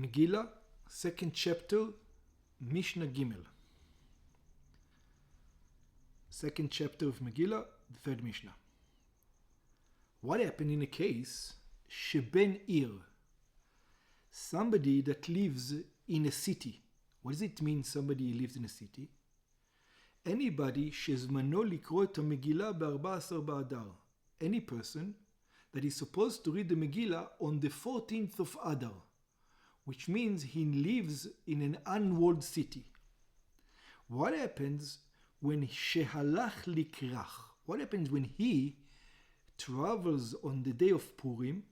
Megillah, second chapter, Mishnah Gimel. Second chapter of Megillah, the third Mishnah. What happened in a case, sheben ir, somebody that lives in a city. What does it mean, somebody lives in a city? Anybody shezmano likro et Megillah ב-14 באדר. Any person that is supposed to read the Megillah on the 14th of Adar, which means he lives in an unwalled city. What happens when shehalach likrach? What happens when he travels on the day of Purim?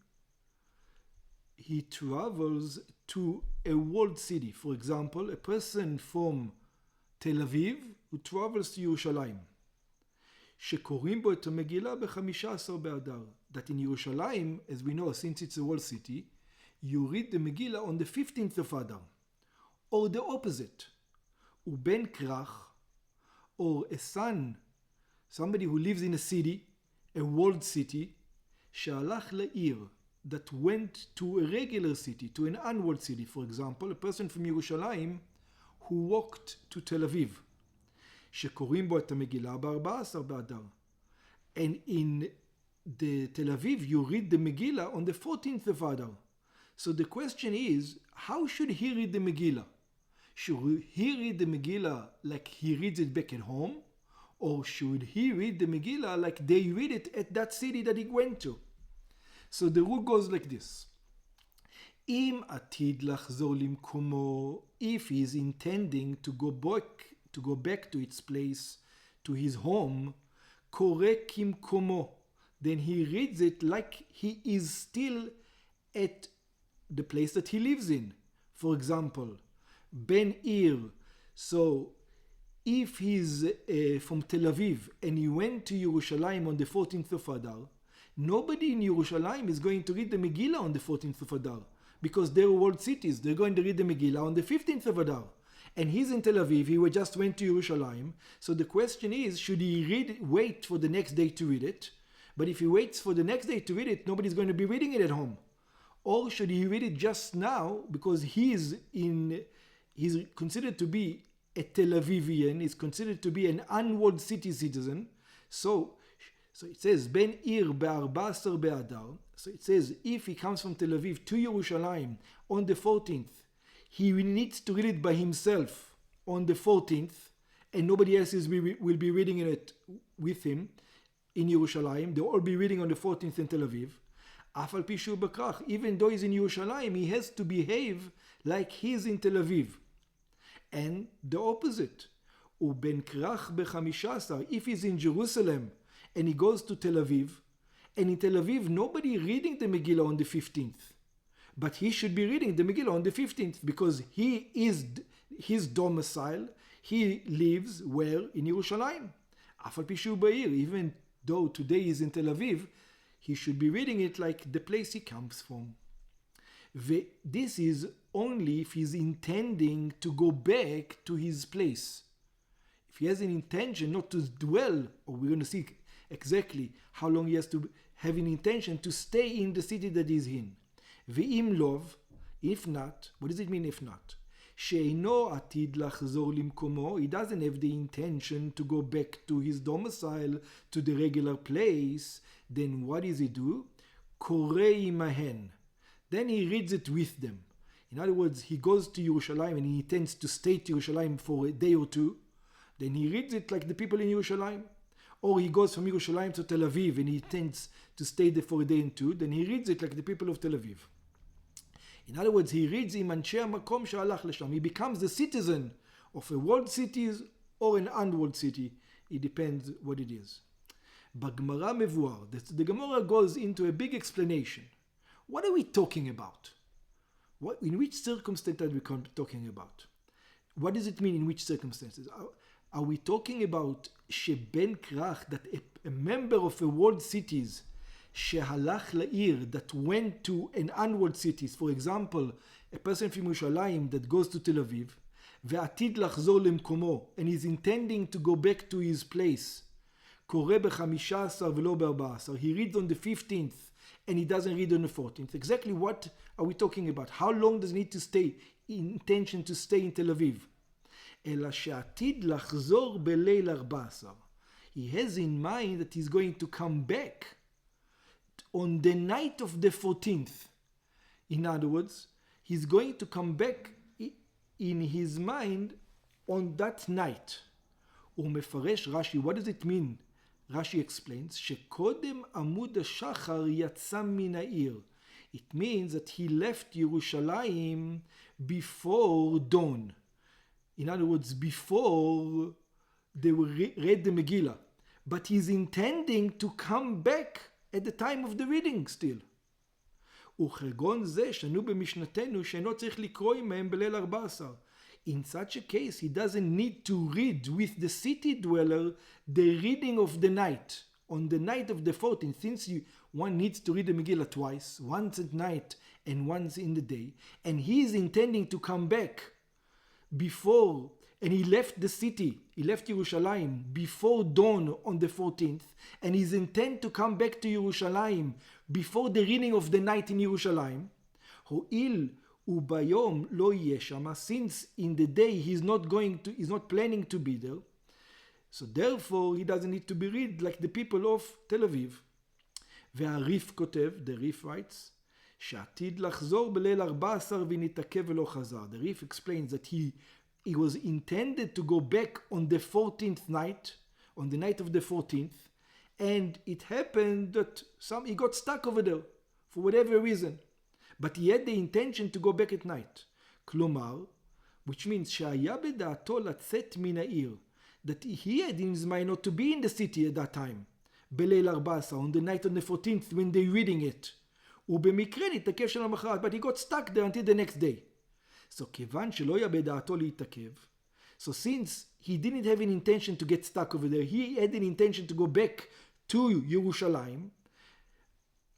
He travels to a walled city. For example, a person from Tel Aviv who travels to Yerushalayim. שקוראים בו את המגילה ב-15 באדר. That in Yerushalayim, as we know, since it's a walled city, you read the Megillah on the 15th of Adar. Or the opposite. Uben krach, or a son, somebody who lives in a city, a walled city, שהלך לעיר, that went to a regular city, to an unwalled city. For example, a person from Yerushalayim who walked to Tel Aviv. שקוראים בו את המגילה ב-14 באדר. And in the Tel Aviv, you read the Megillah on the 14th of Adar. So the question is, how should he read the Megillah? Should he read the Megillah like he reads it back at home? Or should he read the Megillah like they read it at that city that he went to? So the rule goes like this. אם עתיד לחזור למקומו, if he is intending to go back to its place, to his home, קורא כמקומו, then he reads it like he is still at the place that he lives in. For example, Ben Ir. So if he's from Tel Aviv and he went to Yerushalayim on the 14th of Adar, nobody in Yerushalayim is going to read the Megillah on the 14th of Adar because they're walled cities. They're going to read the Megillah on the 15th of Adar. And he's in Tel Aviv, he just went to Yerushalayim. So the question is, should he wait for the next day to read it? But if he waits for the next day to read it, nobody's going to be reading it at home. Or should he read it just now because he's considered to be a Tel Avivian, is considered to be an unwalled city citizen. So it says, Ben Ir ב-14 באדר. So it says, if he comes from Tel Aviv to Yerushalayim on the 14th, he needs to read it by himself on the 14th, and nobody else will be reading it with him in Yerushalayim. They'll all be reading on the 14th in Tel Aviv. אף על פי שהוא בכרך, even though he's in Yerushalayim, he has to behave like he's in Tel Aviv. And the opposite. ובין כרך ב-15, if he's in Jerusalem and he goes to Tel Aviv, and in Tel Aviv nobody reading the Megillah on the 15th. But he should be reading the Megillah on the 15th because he is his domicile. He lives where? In Yerushalayim. אף על פי שהוא בעיר, even though today he's in Tel Aviv, he should be reading it like the place he comes from. This is only if he's intending to go back to his place. If he has an intention not to dwell, or we're going to see exactly how long he has to have an intention to stay in the city that he's in. ואם לא, if not, what does it mean if not? שאינו עתיד לחזור למקומו, he doesn't have the intention to go back to his domicile, to the regular place, then what does he do? קורא עמהן. Then he reads it with them. In other words, he goes to Yerushalayim and he intends to stay to Yerushalayim for a day or two. Then he reads it like the people in Yerushalayim. Or he goes from Yerushalayim to Tel Aviv and he intends to stay there for a day and two. Then he reads it like the people of Tel Aviv. In other words, he reads עם אנשי המקום שהלך לשם. He becomes the citizen of a walled city or an unwalled city. It depends what it is. בגמרא מבואר, the Gemara goes into a big explanation. What are we talking about? In which circumstance are we talking about? What does it mean in which circumstances? Are we talking about sheben krach, that a member of a walled cities, שהלך לעיר, that went to an unwalled cities, for example, a person from Yerushalayim that goes to Tel Aviv, ועתיד לחזור למקומו, and is intending to go back to his place, קורא ב-15 ולא ב-14, he reads on the 15th and he doesn't read on the 14th. Exactly what are we talking about? How long does he need to stay, intention to stay in Tel Aviv? אלא שעתיד לחזור בליל 14. He has in mind that he's going to come back on the night of the 14th. In other words, he's going to come back in his mind on that night. ומפרש רש"י, what does it mean? Rashi explains, שקודם עמוד השחר יצא מן העיר. It means that he left Yerushalayim before dawn. In other words, before they read the Megillah. But he's intending to come back at the time of the reading still. וכגון זה שנו במשנתנו שאינו צריך לקרוא עמהם בליל 14. In such a case, he doesn't need to read with the city dweller the reading of the night. On the night of the 14th, since one needs to read the Megillah twice, once at night and once in the day, and he is intending to come back before, and he left the city, he left Yerushalayim before dawn on the 14th, and his intent to come back to Yerushalayim before the reading of the night in Yerushalayim, הואיל וביום לא יהיה שמה, since in the day he's not planning to be there, so therefore he doesn't need to be read like the people of Tel Aviv. והריף כותב, the Rif writes, שעתיד לחזור בליל 14 ונתעכב ולא חזר. The Rif explains that he was intended to go back on the 14th night, on the night of the 14th, and it happened that he got stuck over there for whatever reason. But he had the intention to go back at night. כלומר, which means שהיה בדעתו לצאת מן העיר, that he had in his mind not to be in the city at that time, בליל 14, on the night on the 14th when they're reading it. ובמקרה נתעכב של המחרת, but he got stuck there until the next day. So כיוון שלא היה בדעתו להתעכב, so since he didn't have an intention to get stuck over there, he had an intention to go back to ירושלים,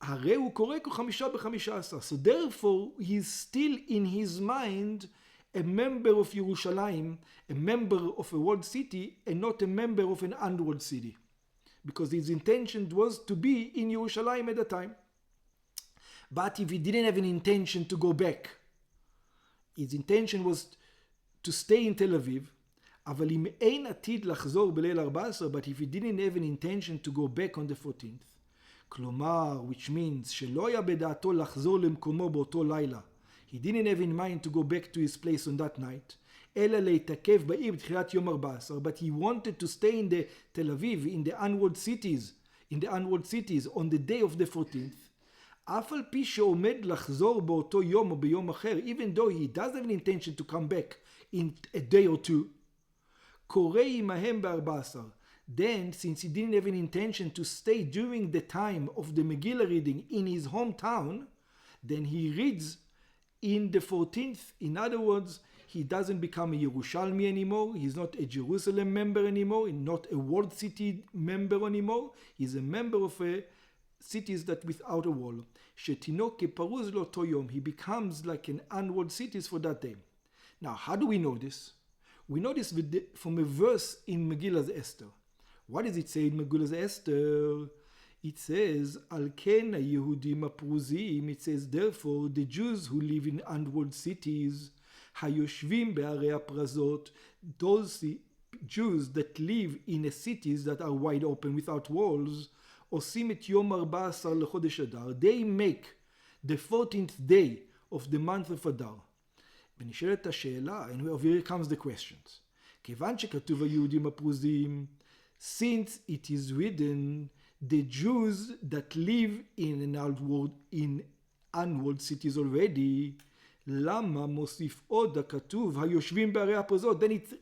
הרי הוא קורא כחמישה ב-15. So therefore, he's still in his mind a member of Yerushalayim, a member of a walled city, and not a member of an unwalled city. Because his intention was to be in Yerushalayim at the time. But if he didn't have an intention to go back, his intention was to stay in Tel Aviv, אבל אם אין עתיד לחזור בליל 14, but if he didn't have an intention to go back on the 14th, כלומר, which means שלא היה בדעתו לחזור למקומו באותו לילה, he didn't have in mind to go back to his place on that night, אלא להתעכב בעיר בתחילת יום 14, but he wanted to stay in the Tel Aviv, in the unwalled cities, on the day of the 14th, אף על פי שעומד לחזור באותו יום או ביום אחר, even though he does have an intention to come back in a day or two, קורא עמהם ב-14. Then, since he didn't have an intention to stay during the time of the Megillah reading in his hometown, then he reads in the 14th. In other words, he doesn't become a Yerushalmi anymore. He's not a Jerusalem member anymore. He's not a walled city member anymore. He's a member of a cities that without a wall. שתינוק כפרוז לאותו יום. He becomes like an unwalled cities for that day. Now, how do we know this? We know this from a verse in Megillah Esther. What does it say in Megillah Esther? It says, Al ken Yehudim הפרוזים. It says, therefore, the Jews who live in unwalled cities, היושבים בערי הפרזות, those Jews that live in cities that are wide open without walls, עושים את יום 14 לחודש אדר. They make the 14th day of the month of Adar. ונשאלת השאלה, and here comes the questions. כיוון שכתוב היהודים הפרוזים, since it is written, the Jews that live in unwalled cities already, למה מוסיף עוד הכתוב היושבים בערי הפרזות? Then it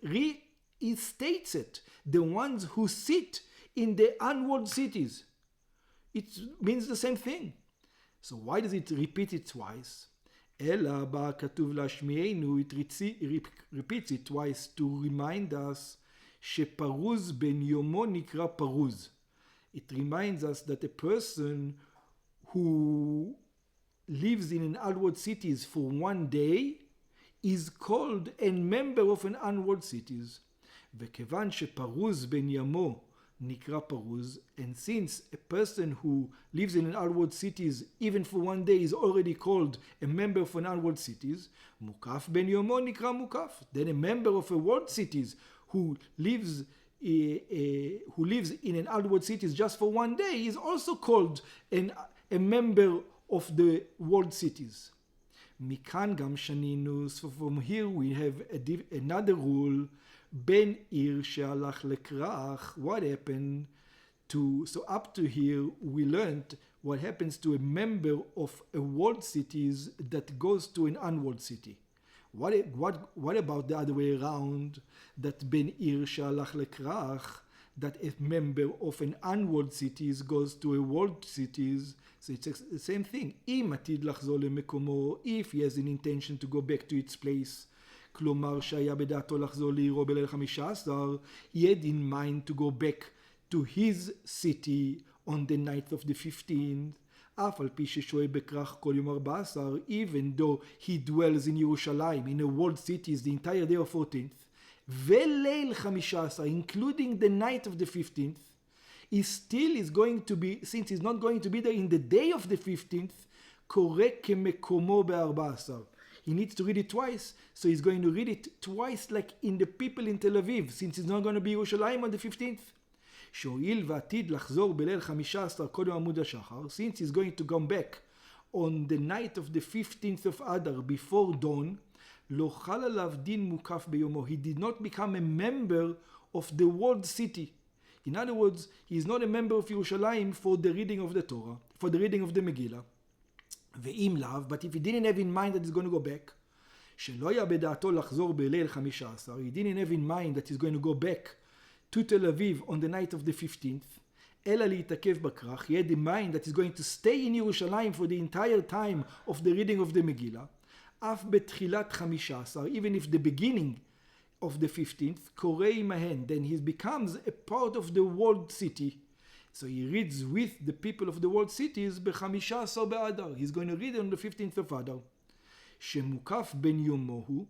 restates it, the ones who sit in the unwalled cities. It means the same thing. So why does it repeat it twice? אלא בא כתוב להשמיענו, it repeats it twice to remind us שפרוז בן יומו נקרא פרוז. It reminds us that a person who lives in an unwalled cities for one day is called a member of an unwalled cities. וכיוון שפרוז בן ימו Nikra Paruz, and since a person who lives in an unwalled cities, even for one day, is already called a member of an unwalled cities, Mukaf ben Yomo Nikra Mukaf. Then a member of a walled cities who lives in an unwalled cities just for one day is also called a member of the walled cities. Mikan gam shaninu. So from here we have another rule. Ben ir she'alach lekrach. What happened to? So up to here we learned what happens to a member of a walled cities that goes to an unwalled city. What about the other way around? That ben ir she'alach lekrach, that a member of an unwalled cities goes to a walled cities. So it's the same thing. Im atid lachzor lemekomo, if he has an intention to go back to its place. כלומר שהיה בדעתו לחזור לעירו בליל 15, he had in mind to go back to his city on the night of the 15th, אף על פי ששוהה בכרך כל יום 14, even though he dwells in ירושלים, in a walled cities, the entire day of 14th, וליל 15, including the night of the 15th, he still is going to be, since he's not going to be there in the day of the 15th, קורא כמקומו ב-14. He needs to read it twice, so he's going to read it twice like in the people in Tel Aviv, since he's not going to be Yerushalayim on the 15th. שהואיל ועתיד לחזור בליל 15 קודם עמוד השחר, since he's going to come back on the night of the 15th of Adar before dawn, לא חל עליו דין מוקף ביומו. He did not become a member of the walled city. In other words, he is not a member of Yerushalayim for the reading of the Torah, for the reading of the Megillah. ואם לאו, but if he didn't have in mind that he's going to go back, שלא היה בדעתו לחזור בליל 15, he didn't have in mind that he's going to go back to Tel Aviv on the night of the 15th, אלא להתעכב בכרך, he had in mind that he's going to stay in ירושלים for the entire time of the reading of the Megillah, אף בתחילת 15, even if the beginning of the 15th, קורא עמהן, then he becomes a part of the walled city. So he reads with the people of the world cities ב-15 באדר. He's going to read on the 15th of Adar. שמוקף בן יומו,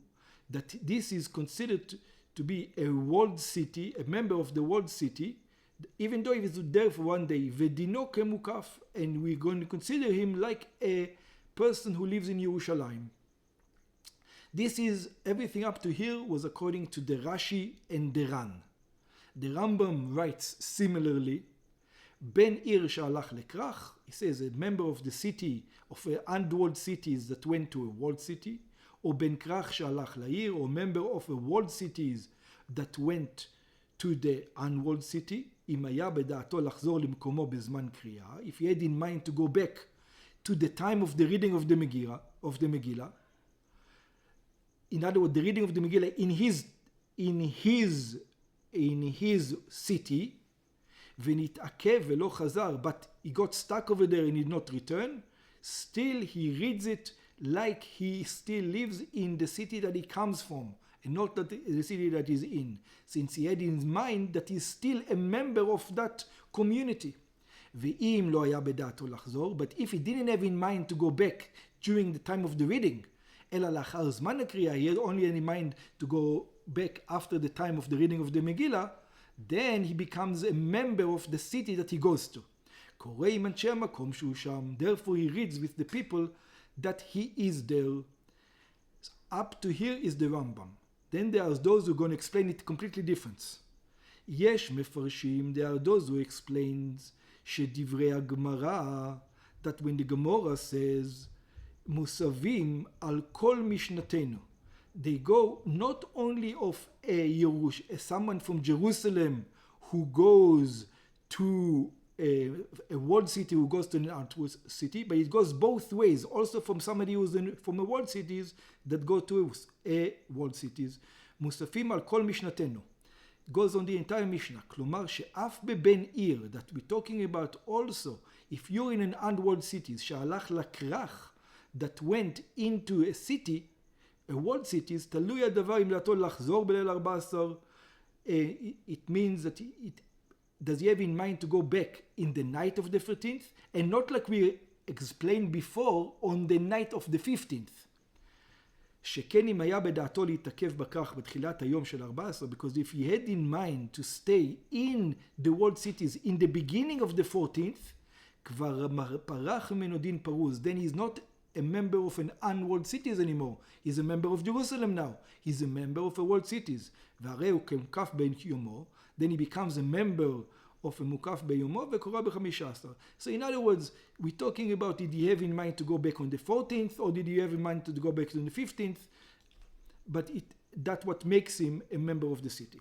that this is considered to be a walled city, a member of the walled city, even though he was there for one day. ודינו כמוקף, and we're going to consider him like a person who lives in Yerushalayim. This is, everything up to here was according to the Rashi and the Ran. The Rambam writes similarly, Ben Ir Shalach Lekrach, he says a member of the city, of unwalled cities that went to a walled city, or Ben Krach Shalach Lair, or member of a walled cities that went to the unwalled city, אם היה בדעתו לחזור למקומו בזמן קריאה, if he had in mind to go back to the time of the reading of the Megillah, in other words, the reading of the Megillah in his city, ונתעכב ולא חזר, but he got stuck over there and did not return, still he reads it like he still lives in the city that he comes from, and not that the city that he's in, since he had in his mind that he's still a member of that community. ואם לא היה בדעתו לחזור, but if he didn't have in mind to go back during the time of the reading, אלא לאחר זמן הקריאה, he had only in mind to go back after the time of the reading of the Megillah, then he becomes a member of the city that he goes to. קורא עם אנשי המקום שהוא שם, therefore he reads with the people that he is there. So up to here is the Rambam. Then there are those who are going to explain it completely different. יש מפרשים, there are those who explains שדברי הגמרא, that when the Gemara says מוסבים על כל משנתנו, they go not only of someone from Jerusalem who goes to a walled city, who goes to an outward city, but it goes both ways, also from somebody who's from a walled cities that go to a walled cities. מוספים על כל משנתנו. Goes on the entire Mishnah. כלומר שאף בבן עיר, that we're talking about also, if you're in an unwalled cities, שהלך לכרך, that went into a city, a walled cities, תלוי הדבר אם דעתו לחזור בליל 14, it means that does he have in mind to go back in the night of the 13th, and not like we explained before, on the night of the 15th. שכן אם היה בדעתו להתעכב בכך בתחילת היום של 14, because if he had in mind to stay in the walled cities in the beginning of the 14th, כבר פרח ממנו דין פרוז, then he's not a member of an unwalled cities anymore. He's a member of Jerusalem now. He's a member of a walled cities. והרי הוא כמוקף ביומו, then he becomes a member of a מוקף ביומו וקורא ב-15. So in other words, we're talking about, did he have in mind to go back on the 14th or did he have in mind to go back on the 15th? But that's what makes him a member of the city.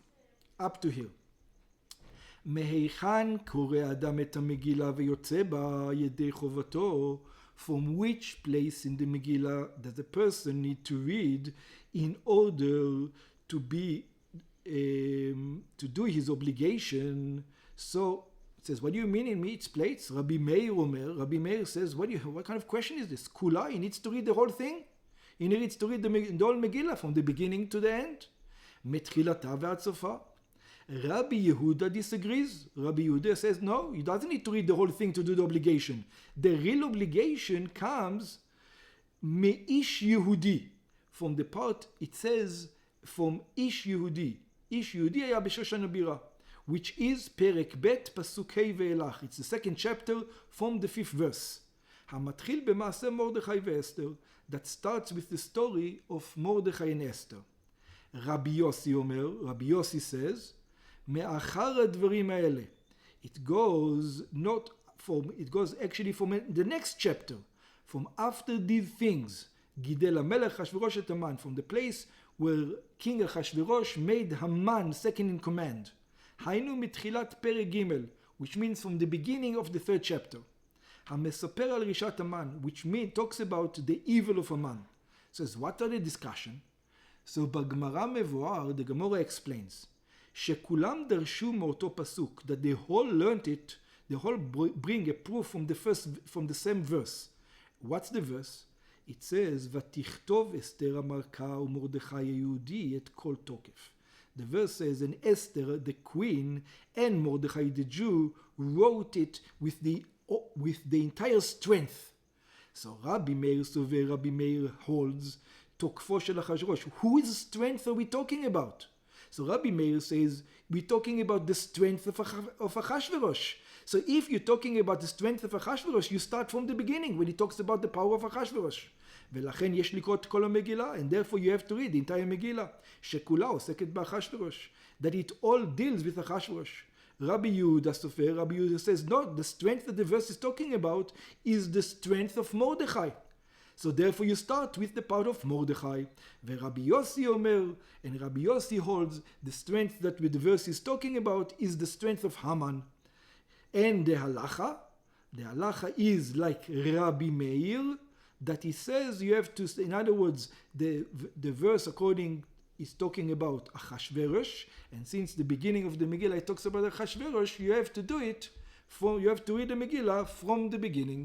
Up to here. מהיכן קורא אדם את המגילה ויוצא בה ידי חובתו? From which place in the Megillah does a person need to read in order to be to do his obligation? So it says, what do you mean in each place? Rabbi Meir says, what kind of question is this? Kula, he needs to read the whole thing? He needs to read the whole Megillah from the beginning to the end. מתחילתה ועד סופה. Rabbi Yehuda disagrees. Rabbi Yehuda says, no, he doesn't need to read the whole thing to do the obligation. The real obligation comes me'ish Yehudi. From the part, it says, from ish Yehudi. Ish Yehudi היה בשושן הבירה, which is פרק ב' פסוק ה' ואילך. It's the second chapter from the 5th verse. המתחיל במעשה מרדכי ואסתר, that starts with the story of Mordechai and Esther. Rabbi Yossi says, מאחר הדברים האלה. It goes actually from the next chapter, from after these things. גידל המלך אחשוורוש את המן, from the place where King Achashverosh made Haman second in command. היינו מתחילת פרק ג', which means from the beginning of the third chapter. המספר על רישת המן, which talks about the evil of Haman. Says, what are the discussion? So בגמרא מבואר, the Gemara explains, שכולם דרשו מאותו פסוק, that they all learned it, they all bring a proof from the same verse. What's the verse? It says, ותכתוב אסתר המלכה ומרדכי היהודי את כל תוקף. The verse says, and Esther, the queen, and Mordechai the Jew, wrote it with the entire strength. So Rabbi Meir holds, תוקפו של אחשוורוש. Whose strength are we talking about? So Rabbi Meir says, we're talking about the strength of Achashverosh. So if you're talking about the strength of Achashverosh, you start from the beginning, when he talks about the power of Achashverosh. ולכן יש לקרוא את כל המגילה, and therefore you have to read the entire מגילה, שכולה עוסקת באחשוורוש, that it all deals with Achashverosh. Rabbi Yehuda says, no, the strength that the verse is talking about is the strength of Mordechai. So therefore you start with the part of Mordechai. Rabbi Yossi holds the strength that the verse is talking about is the strength of Haman. And the halacha is like Rabbi Meir, that he says you have to, in other words, the verse according is talking about Achashverosh, and since the beginning of the Megillah it talks about Achashverosh, you have to read the Megillah from the beginning.